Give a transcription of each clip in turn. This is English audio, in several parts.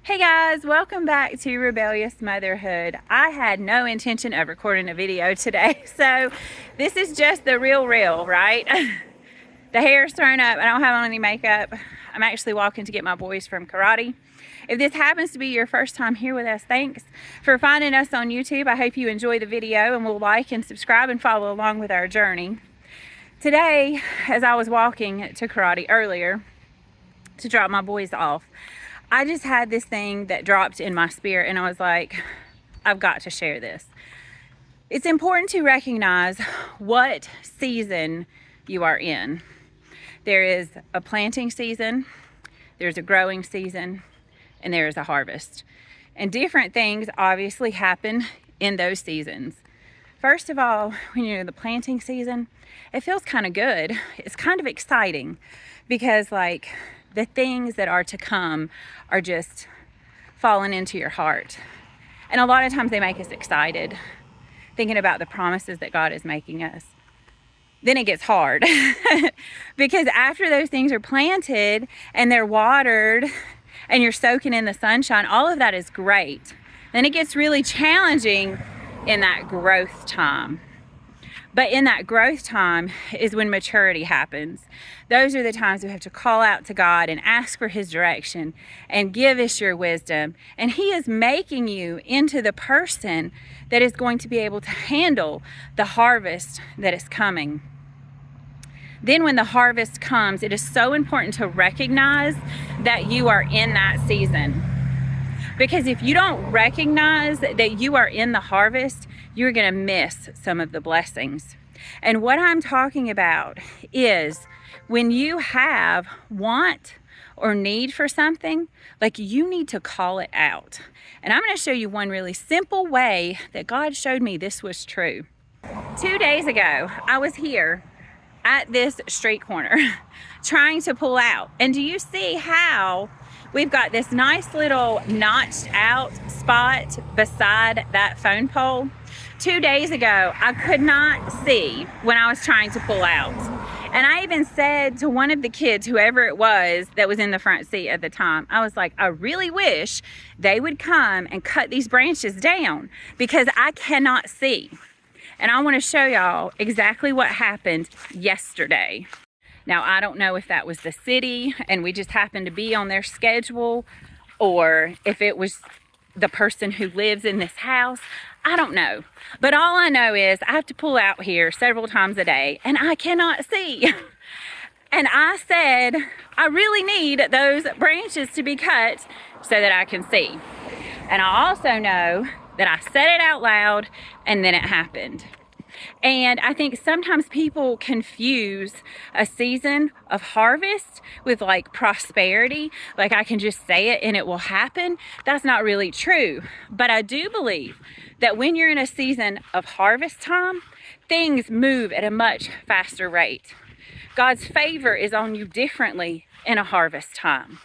Hey guys, welcome back to Rebellious Motherhood. I had no intention of recording a video today, so this is just the real, right? The hair's thrown up, I don't have on any makeup. I'm actually walking to get my boys from karate. If this happens to be your first time here with us, thanks for finding us on YouTube. I hope you enjoy the video and will like and subscribe and follow along with our journey. Today, as I was walking to karate earlier to drop my boys off, I just had this thing that dropped in my spirit, and I was like, I've got to share this. It's important to recognize what season you are in. There is a planting season, there's a growing season, and there is a harvest. And different things obviously happen in those seasons. First of all, when you're in the planting season, it feels kind of good. It's kind of exciting because the things that are to come are just falling into your heart. And a lot of times they make us excited, thinking about the promises that God is making us. Then it gets hard because after those things are planted and they're watered and you're soaking in the sunshine, all of that is great. Then it gets really challenging in that growth time. But in that growth time is when maturity happens. Those are the times we have to call out to God and ask for His direction and give us your wisdom. And He is making you into the person that is going to be able to handle the harvest that is coming. Then when the harvest comes, it is so important to recognize that you are in that season. Because if you don't recognize that you are in the harvest, you're going to miss some of the blessings. And what I'm talking about is when you have want or need for something, you need to call it out. And I'm going to show you one really simple way that God showed me this was true. 2 days ago, I was here at this street corner trying to pull out. And do you see how we've got this nice little notched out spot beside that phone pole? 2 days ago, I could not see when I was trying to pull out. And I even said to one of the kids, whoever it was that was in the front seat at the time, I was like, I really wish they would come and cut these branches down because I cannot see. And I want to show y'all exactly what happened yesterday. Now, I don't know if that was the city and we just happened to be on their schedule, or if it was the person who lives in this house. I don't know. But all I know is I have to pull out here several times a day and I cannot see. And I said, I really need those branches to be cut so that I can see. And I also know that I said it out loud and then it happened. And I think sometimes people confuse a season of harvest with prosperity. I can just say it and it will happen. That's not really true. But I do believe that when you're in a season of harvest time, things move at a much faster rate. God's favor is on you differently in a harvest time.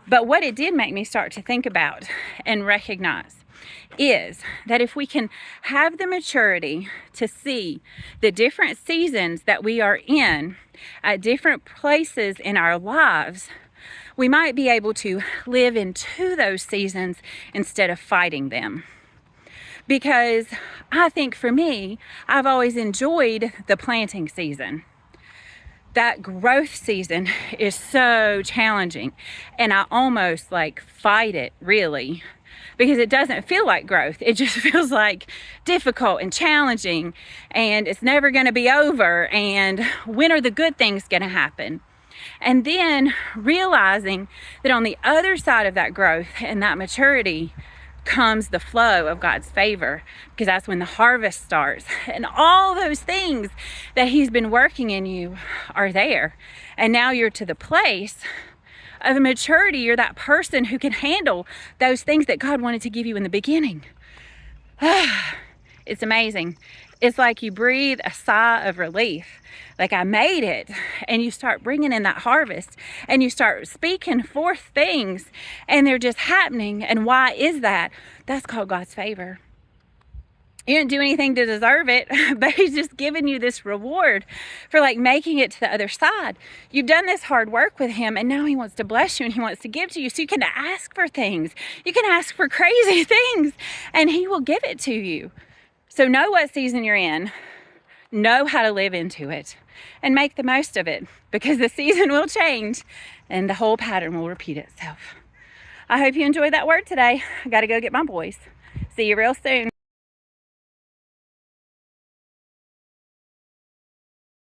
But what it did make me start to think about and recognize is that if we can have the maturity to see the different seasons that we are in at different places in our lives, we might be able to live into those seasons instead of fighting them. Because I think for me, I've always enjoyed the planting season. That growth season is so challenging, and I almost fight it really, because it doesn't feel like growth. It just feels difficult and challenging, and it's never going to be over, and when are the good things going to happen? And then realizing that on the other side of that growth and that maturity comes the flow of God's favor, because that's when the harvest starts, and all those things that He's been working in you are there, and now you're to the place of maturity. You're that person who can handle those things that God wanted to give you in the beginning. It's amazing. It's like you breathe a sigh of relief, I made it, and you start bringing in that harvest and you start speaking forth things and they're just happening. And why is that? That's called God's favor. You didn't do anything to deserve it, but he's just giving you this reward for like making it to the other side. You've done this hard work with him, and now he wants to bless you and he wants to give to you. So you can ask for things. You can ask for crazy things and he will give it to you. So know what season you're in, know how to live into it, and make the most of it, because the season will change and the whole pattern will repeat itself. I hope you enjoyed that word today. I got to go get my boys. See you real soon.